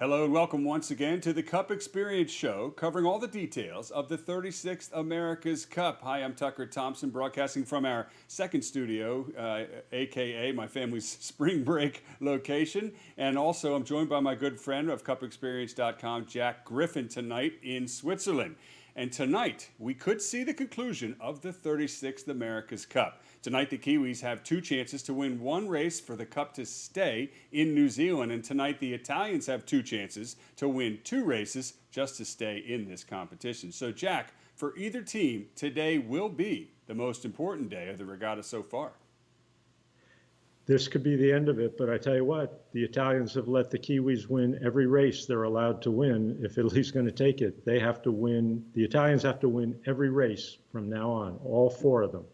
Hello and welcome once again to the Cup Experience Show, covering all the details of the 36th America's Cup. Hi, I'm Tucker Thompson, broadcasting from our second studio, aka my family's spring break location. And also, I'm joined by my good friend of CupExperience.com, Jack Griffin, tonight in Switzerland. And tonight, we could see the conclusion of the 36th America's Cup. Tonight, the Kiwis have two chances to win one race for the Cup to stay in New Zealand. And tonight, the Italians have two chances to win two races just to stay in this competition. So, Jack, for either team, today will be the most important day of the regatta so far. This could be the end of it, but I tell you what, the Italians have let the Kiwis win every race they're allowed to win. If Italy's going to take it, they have to win. The Italians have to win every race from now on, all four of them.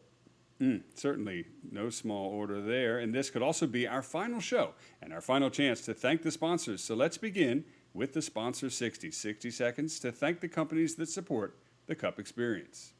Certainly no small order there. And this could also be our final show and our final chance to thank the sponsors. So let's begin with the sponsor 60 seconds to thank the companies that support the Cup Experience.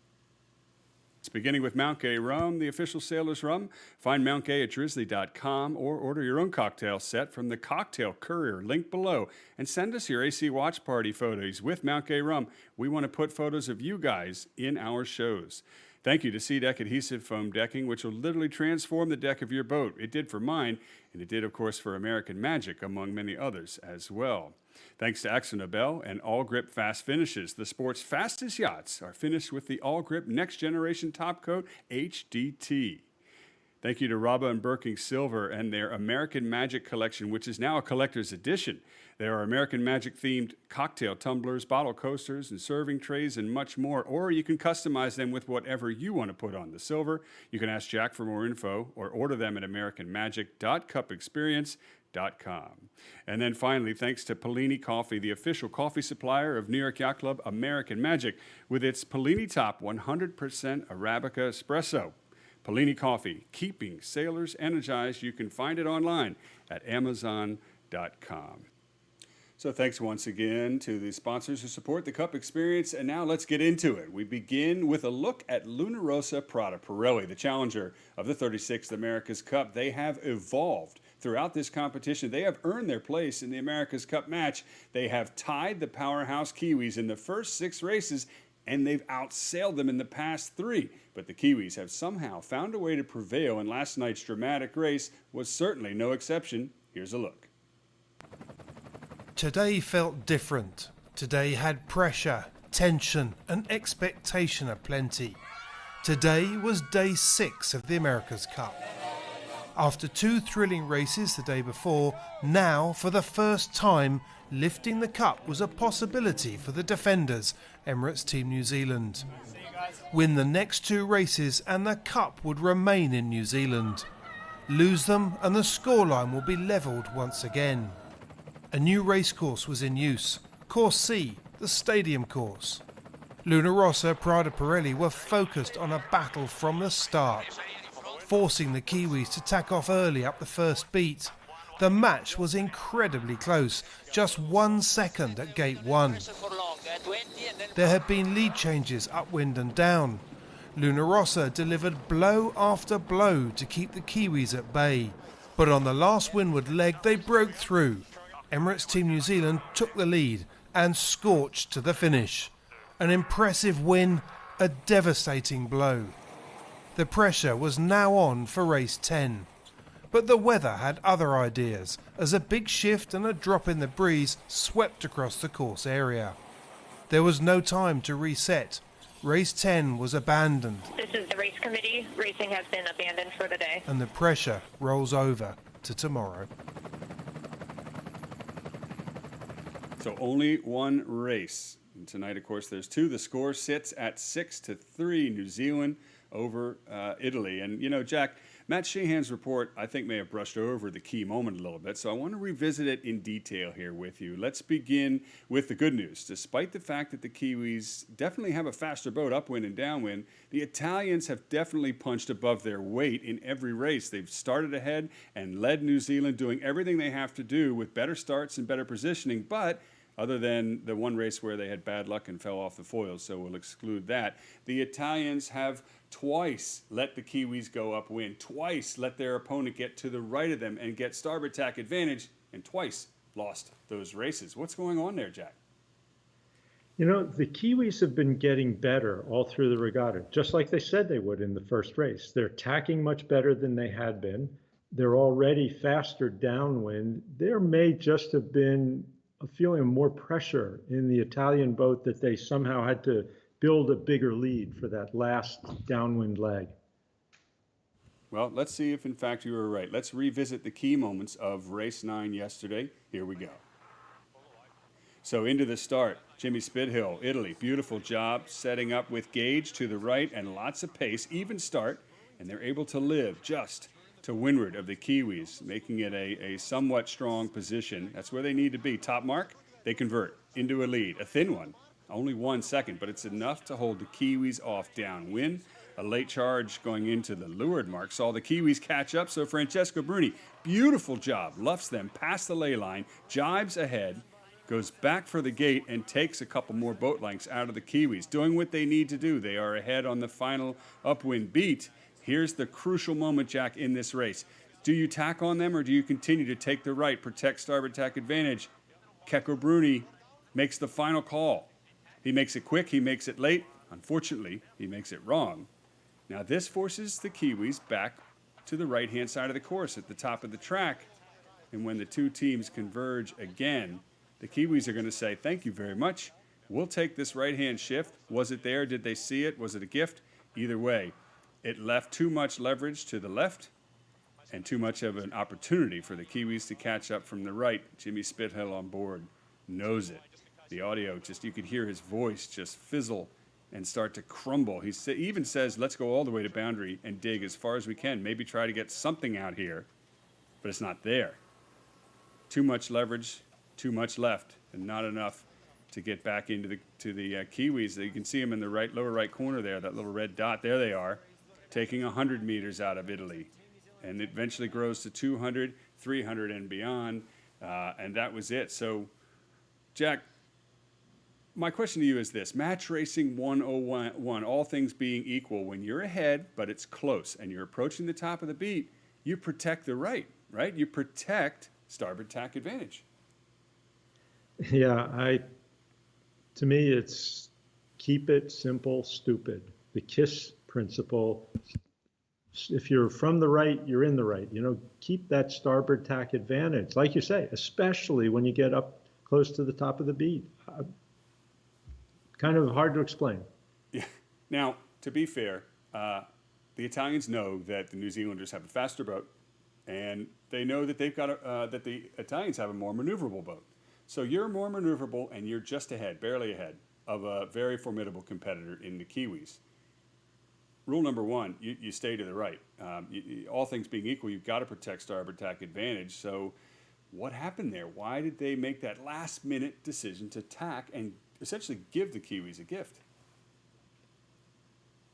It's beginning with Mount Gay Rum, the official sailor's rum. Find Mount Gay at drizzly.com or order your own cocktail set from the Cocktail Courier link below. And send us your AC watch party photos with Mount Gay Rum. We want to put photos of you guys in our shows. Thank you to C-Deck Adhesive Foam Decking, which will literally transform the deck of your boat. It did for mine, and it did, of course, for American Magic, among many others as well. Thanks to AkzoNobel and All Grip Fast Finishes. The sport's fastest yachts are finished with the All Grip Next Generation Top Coat HDT. Thank you to Robba and Birking Silver and their American Magic collection, which is now a collector's edition. There are American Magic-themed cocktail tumblers, bottle coasters, and serving trays, and much more. Or you can customize them with whatever you want to put on the silver. You can ask Jack for more info or order them at americanmagic.cupexperience.com. And then finally, thanks to PELLINI Coffee, the official coffee supplier of New York Yacht Club American Magic, with its PELLINI Top 100% Arabica Espresso. PELLINI Coffee, keeping sailors energized. You can find it online at Amazon.com. So thanks once again to the sponsors who support the Cup Experience. And now let's get into it. We begin with a look at Rossa Prada Pirelli, the challenger of the 36th America's Cup. They have evolved throughout this competition. They have earned their place in the America's Cup match. They have tied the powerhouse Kiwis in the first 6 races, and they've outsailed them in the past 3. But the Kiwis have somehow found a way to prevail, and last night's dramatic race was certainly no exception. Here's a look. Today felt different. Today had pressure, tension and expectation aplenty. Today was day 6 of the America's Cup. After 2 thrilling races the day before, now for the first time lifting the cup was a possibility for the defenders, Emirates Team New Zealand. Win the next 2 races and the cup would remain in New Zealand. Lose them and the scoreline will be levelled once again. A new racecourse was in use, Course C, the Stadium Course. Rossa, Prada Pirelli were focused on a battle from the start, forcing the Kiwis to tack off early up the first beat. The match was incredibly close, just 1 second at gate 1. There had been lead changes upwind and down. Rossa delivered blow after blow to keep the Kiwis at bay, but on the last windward leg they broke through. Emirates Team New Zealand took the lead and scorched to the finish. An impressive win, a devastating blow. The pressure was now on for race 10. But the weather had other ideas, as a big shift and a drop in the breeze swept across the course area. There was no time to reset. Race 10 was abandoned. This is the race committee. Racing has been abandoned for the day. And the pressure rolls over to tomorrow. So only 1 race. And tonight, of course, there's 2. The score sits at 6-3, New Zealand over Italy. And, you know, Jack, Matt Sheehan's report, I think, may have brushed over the key moment a little bit, so I want to revisit it in detail here with you. Let's begin with the good news. Despite the fact that the Kiwis definitely have a faster boat upwind and downwind, the Italians have definitely punched above their weight in every race. They've started ahead and led New Zealand, doing everything they have to do with better starts and better positioning, but other than the one race where they had bad luck and fell off the foils, so we'll exclude that. The Italians have twice let the Kiwis go upwind, twice let their opponent get to the right of them and get starboard tack advantage, and twice lost those races. What's going on there, Jack? You know, the Kiwis have been getting better all through the regatta, just like they said they would in the first race. They're tacking much better than they had been. They're already faster downwind. There may just have been a feeling of more pressure in the Italian boat that they somehow had to build a bigger lead for that last downwind leg. Well, let's see if in fact you were right. Let's revisit the key moments of race 9 yesterday. Here we go. So into the start, Jimmy Spithill, Italy, beautiful job setting up with gauge to the right and lots of pace, even start, and they're able to live just to windward of the Kiwis, making it a somewhat strong position. That's where they need to be. Top mark, they convert into a lead, a thin one, only 1 second, but it's enough to hold the Kiwis off downwind. A late charge going into the leeward mark saw the Kiwis catch up, so Francesco Bruni, beautiful job, luffs them past the ley line, jibes ahead, goes back for the gate and takes a couple more boat lengths out of the Kiwis, doing what they need to do. They are ahead on the final upwind beat. Here's the crucial moment, Jack, in this race. Do you tack on them or do you continue to take the right, protect starboard tack advantage? Keko Bruni makes the final call. He makes it quick, he makes it late. Unfortunately, he makes it wrong. Now this forces the Kiwis back to the right-hand side of the course at the top of the track. And when the two teams converge again, the Kiwis are going to say, thank you very much. We'll take this right-hand shift. Was it there? Did they see it? Was it a gift? Either way, it left too much leverage to the left and too much of an opportunity for the Kiwis to catch up from the right. Jimmy Spithill on board knows it. The audio, you could hear his voice just fizzle and start to crumble. He even says, let's go all the way to boundary and dig as far as we can. Maybe try to get something out here, but it's not there. Too much leverage, too much left, and not enough to get back into the Kiwis. You can see them in the lower right corner there, that little red dot. There they are, taking 100 meters out of Italy. And it eventually grows to 200, 300, and beyond. And that was it. So, Jack, my question to you is this. Match Racing 101, all things being equal, when you're ahead, but it's close, and you're approaching the top of the beat, you protect the right? You protect starboard tack advantage. Yeah, to me, it's keep it simple, stupid. The KISS principle. If you're from the right, you're in the right. Keep that starboard tack advantage, like you say, especially when you get up close to the top of the beat. Kind of hard to explain. Yeah. Now, to be fair, the Italians know that the New Zealanders have a faster boat, and they know that that the Italians have a more maneuverable boat. So you're more maneuverable, and you're just ahead, barely ahead, of a very formidable competitor in the Kiwis. Rule number one, you stay to the right. All things being equal, you've got to protect starboard tack advantage. So what happened there? Why did they make that last-minute decision to tack and essentially give the Kiwis a gift?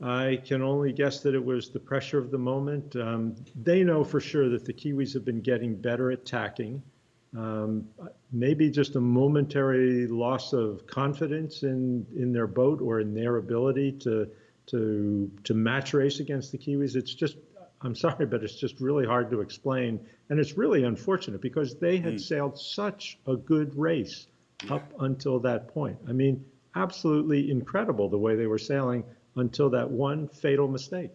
I can only guess that it was the pressure of the moment. They know for sure that the Kiwis have been getting better at tacking. Maybe just a momentary loss of confidence in their boat or in their ability to match race against the Kiwis. It's just, I'm sorry, but it's just really hard to explain. And it's really unfortunate because they had sailed such a good race up until that point. I mean, absolutely incredible the way they were sailing until that one fatal mistake.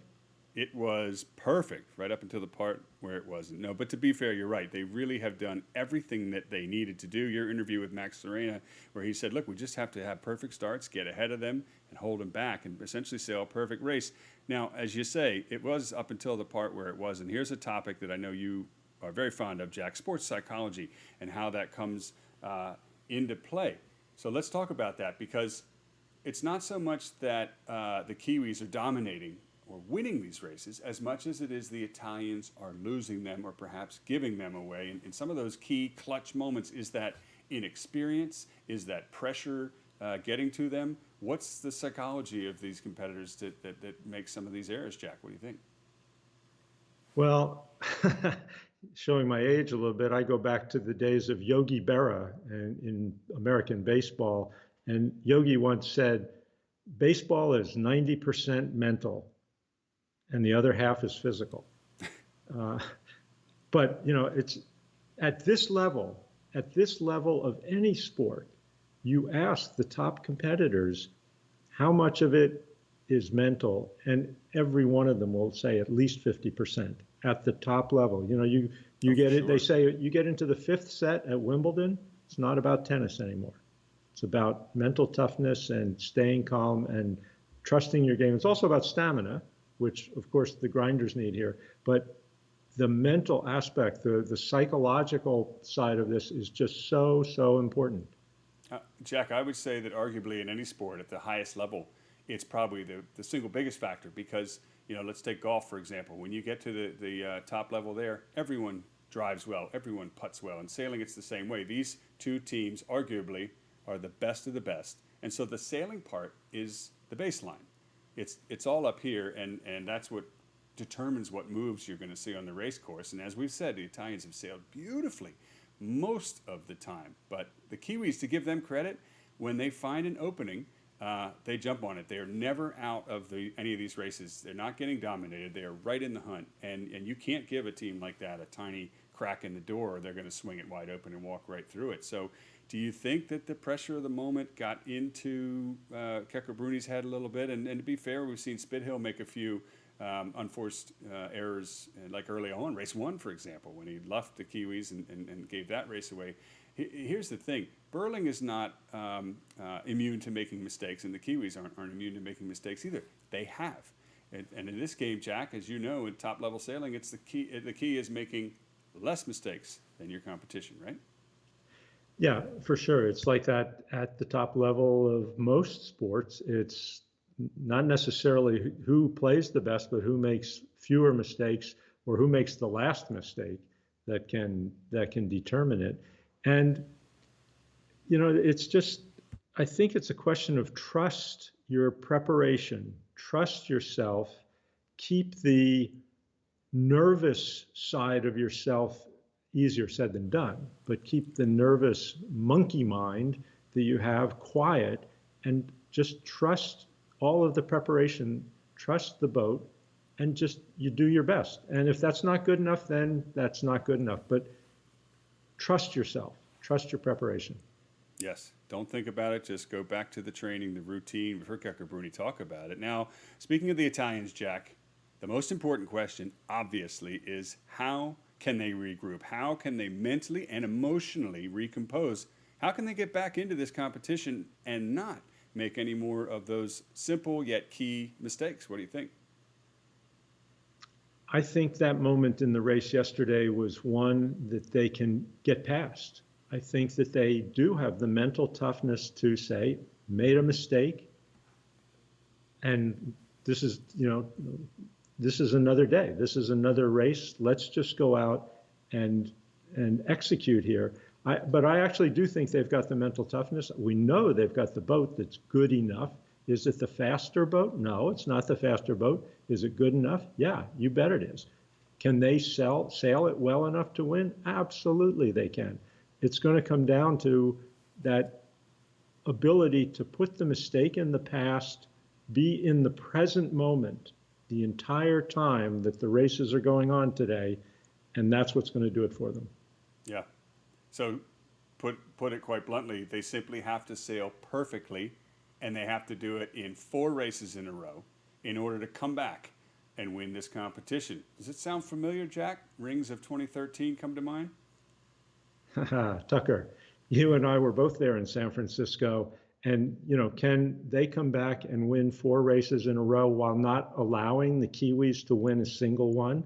It was perfect right up until the part where it wasn't. No, but to be fair, you're right. They really have done everything that they needed to do. Your interview with Max Serena, where he said, look, we just have to have perfect starts, get ahead of them, and hold them back, and essentially sail a perfect race. Now, as you say, it was up until the part where it was. And here's a topic that I know you are very fond of, Jack, sports psychology and how that comes into play. So let's talk about that, because it's not so much that the Kiwis are dominating or winning these races as much as it is the Italians are losing them or perhaps giving them away. And in some of those key clutch moments, is that inexperience? Is that pressure getting to them? What's the psychology of these competitors that makes some of these errors, Jack? What do you think? Well, showing my age a little bit, I go back to the days of Yogi Berra in American baseball. And Yogi once said, baseball is 90% mental and the other half is physical. But, it's at this level, at this level of any sport, you ask the top competitors how much of it is mental, and every one of them will say at least 50% at the top level. You know, you get it. They say you get into the fifth set at Wimbledon, it's not about tennis anymore. It's about mental toughness and staying calm and trusting your game. It's also about stamina, which of course the grinders need here, but the mental aspect, the psychological side of this is just so important. Jack, I would say that arguably in any sport at the highest level, it's probably the single biggest factor because, you know, let's take golf, for example. When you get to the top level there, everyone drives well, everyone putts well. In sailing, it's the same way. These two teams arguably are the best of the best. And so the sailing part is the baseline. It's all up here, and that's what determines what moves you're going to see on the race course. And as we've said, the Italians have sailed beautifully most of the time. But the Kiwis, to give them credit, when they find an opening, they jump on it. They are never out of any of these races. They're not getting dominated. They are right in the hunt. And you can't give a team like that a tiny crack in the door, or they're going to swing it wide open and walk right through it. So do you think that the pressure of the moment got into Kekker-Bruni's head a little bit? And to be fair, we've seen Spithill make a few unforced errors, like early on, race one, for example, when he left the Kiwis and gave that race away. Here's the thing. Burling is not immune to making mistakes, and the Kiwis aren't immune to making mistakes either. They have. And in this game, Jack, as you know, in top-level sailing, it's the key is making less mistakes than your competition, right? Yeah, for sure. It's like that at the top level of most sports. It's not necessarily who plays the best, but who makes fewer mistakes or who makes the last mistake that can determine it. And, you know, it's just, I think it's a question of trust your preparation, trust yourself, keep the nervous side of yourself, easier said than done, but keep the nervous monkey mind that you have quiet and just trust all of the preparation, trust the boat, and just you do your best. And if that's not good enough, then that's not good enough. But trust yourself, trust your preparation. Yes. Don't think about it. Just go back to the training, the routine. We've heard Kekker-Bruni talk about it. Now, speaking of the Italians, Jack, the most important question, obviously, is how can they regroup? How can they mentally and emotionally recompose? How can they get back into this competition and not make any more of those simple yet key mistakes? What do you think? I think that moment in the race yesterday was one that they can get past. I think that they do have the mental toughness to say, made a mistake, and this is, you know, this is another day. This is another race. Let's just go out and execute here. But I actually do think they've got the mental toughness. We know they've got the boat that's good enough. Is it the faster boat? No, it's not the faster boat. Is it good enough? Yeah, you bet it is. Can they sail it well enough to win? Absolutely they can. It's going to come down to that ability to put the mistake in the past, be in the present moment the entire time that the races are going on today, and that's what's going to do it for them. Yeah. So put it quite bluntly, they simply have to sail perfectly, and they have to do it in 4 races in a row in order to come back and win this competition. Does it sound familiar, Jack? Rings of 2013 come to mind? Tucker, you and I were both there in San Francisco, and you know, can they come back and win 4 races in a row while not allowing the Kiwis to win a single one?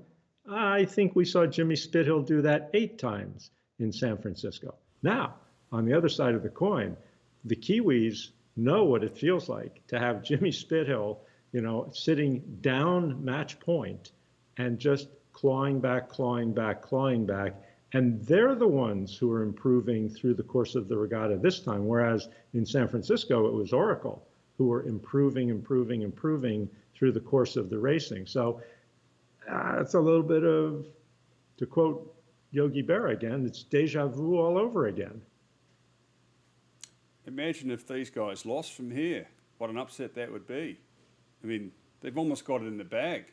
I think we saw Jimmy Spithill do that 8 times in San Francisco. Now, on the other side of the coin, the Kiwis know what it feels like to have Jimmy Spithill, you know, sitting down match point and just clawing back. And they're the ones who are improving through the course of the regatta this time, whereas in San Francisco, it was Oracle who were improving through the course of the racing. So it's a little bit of, to quote Yogi Berra again, it's deja vu all over again. Imagine if these guys lost from here. What an upset that would be. I mean, they've almost got it in the bag.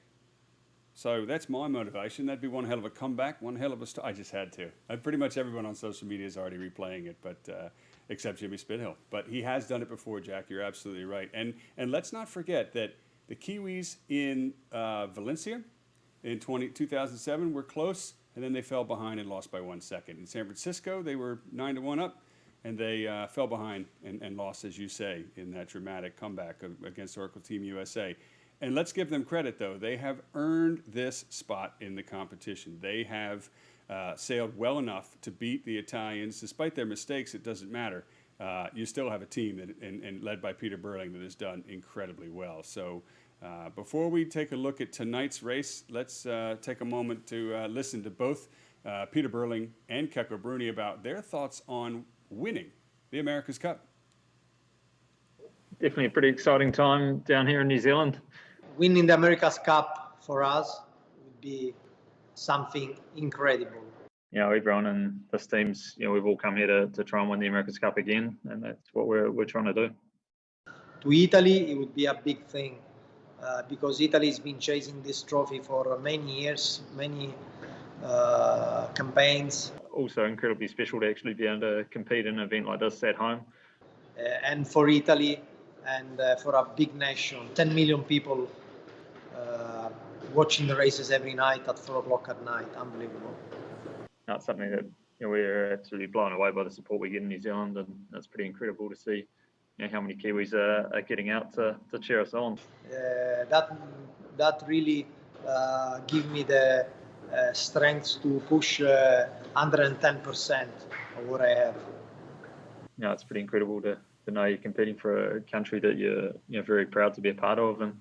So that's my motivation. That'd be one hell of a comeback, one hell of a I just had to. Pretty much everyone on social media is already replaying it, but except Jimmy Spithill. But he has done it before, Jack. You're absolutely right. And let's not forget that the Kiwis in Valencia in 2007 were close, and then they fell behind and lost by 1 second. In San Francisco, they were 9-1 up, and they fell behind and lost, as you say, in that dramatic comeback against Oracle Team USA. And let's give them credit, though. They have earned this spot in the competition. They have sailed well enough to beat the Italians. Despite their mistakes, it doesn't matter. You still have a team and led by Peter Burling that has done incredibly well. So before we take a look at tonight's race, let's take a moment to listen to both Peter Burling and Keko Bruni about their thoughts on winning the America's Cup. Definitely a pretty exciting time down here in New Zealand. Winning the America's Cup for us would be something incredible. You know, everyone in this team's, we've all come here to try and win the America's Cup again, and that's what we're trying to do. To Italy, it would be a big thing because Italy's been chasing this trophy for many years, many campaigns. Also incredibly special to actually be able to compete in an event like this at home. And for Italy and for a big nation, 10 million people watching the races every night at 4 o'clock at night. Unbelievable. That's something that we're absolutely blown away by the support we get in New Zealand, and it's pretty incredible to see how many Kiwis are getting out to cheer us on. That really give me the strength to push 110% of what I have. It's pretty incredible to know you're competing for a country that you're very proud to be a part of, and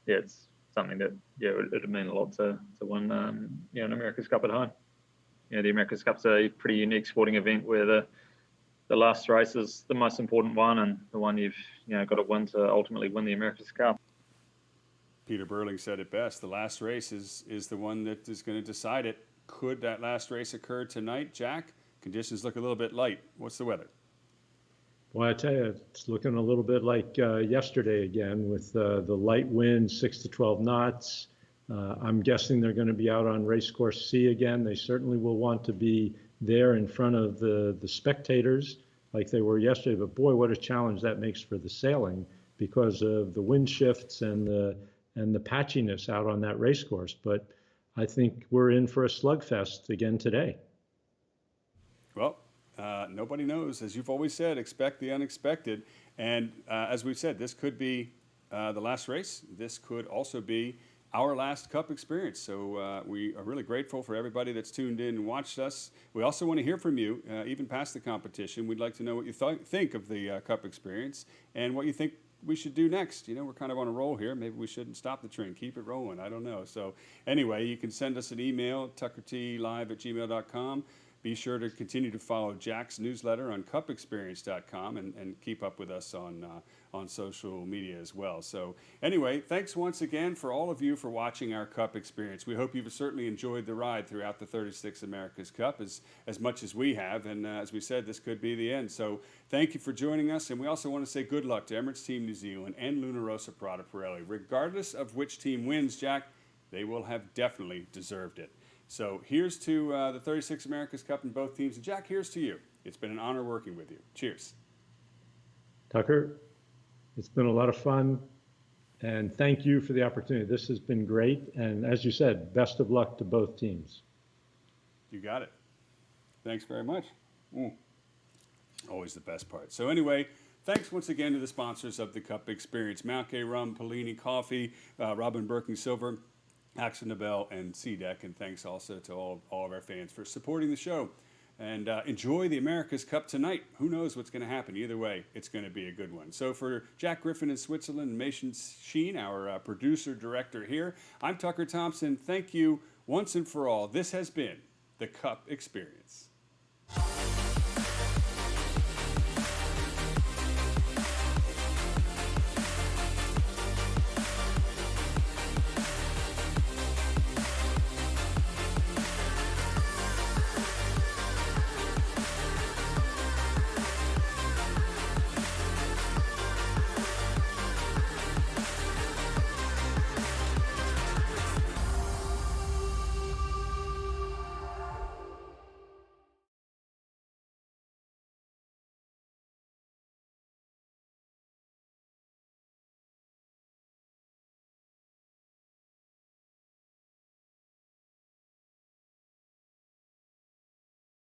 it's something that it'd mean a lot to win an America's Cup at home. The America's Cup's a pretty unique sporting event where the last race is the most important one, and the one you've got to win to ultimately win the America's Cup. Peter Burling said it best. The last race is the one that is going to decide it. Could that last race occur tonight, Jack? Conditions look a little bit light. What's the weather? Well, I tell you, it's looking a little bit like yesterday again with the light wind, 6 to 12 knots. I'm guessing they're going to be out on racecourse C again. They certainly will want to be there in front of the spectators like they were yesterday. But boy, what a challenge that makes for the sailing because of the wind shifts and the patchiness out on that racecourse. But I think we're in for a slugfest again today. Well, nobody knows. As you've always said, expect the unexpected. And as we've said, this could be the last race. This could also be our last Cup experience. So we are really grateful for everybody that's tuned in and watched us. We also want to hear from you, even past the competition. We'd like to know what you think of the Cup experience and what you think we should do next. We're kind of on a roll here. Maybe we shouldn't stop the train, keep it rolling. I don't know. So anyway, you can send us an email, tuckertlive@gmail.com. Be sure to continue to follow Jack's newsletter on cupexperience.com and keep up with us on social media as well. So anyway, thanks once again for all of you for watching our Cup experience. We hope you've certainly enjoyed the ride throughout the 36 America's Cup as much as we have. And as we said, this could be the end. So thank you for joining us. And we also want to say good luck to Emirates Team New Zealand and Rossa Prada Pirelli. Regardless of which team wins, Jack, they will have definitely deserved it. So here's to the 36 America's Cup in both teams. And Jack, here's to you. It's been an honor working with you. Cheers. Tucker, it's been a lot of fun. And thank you for the opportunity. This has been great. And as you said, best of luck to both teams. You got it. Thanks very much. Always the best part. So anyway, thanks once again to the sponsors of the Cup Experience, Mount Gay Rum, PELLINI Coffee, Robin Birking Silver, Axel Nobel, and CDEC, and thanks also to all of our fans for supporting the show. And enjoy the America's Cup tonight. Who knows what's going to happen? Either way, it's going to be a good one. So for Jack Griffin in Switzerland, Mason Sheen, our producer-director here, I'm Tucker Thompson. Thank you once and for all. This has been the Cup Experience.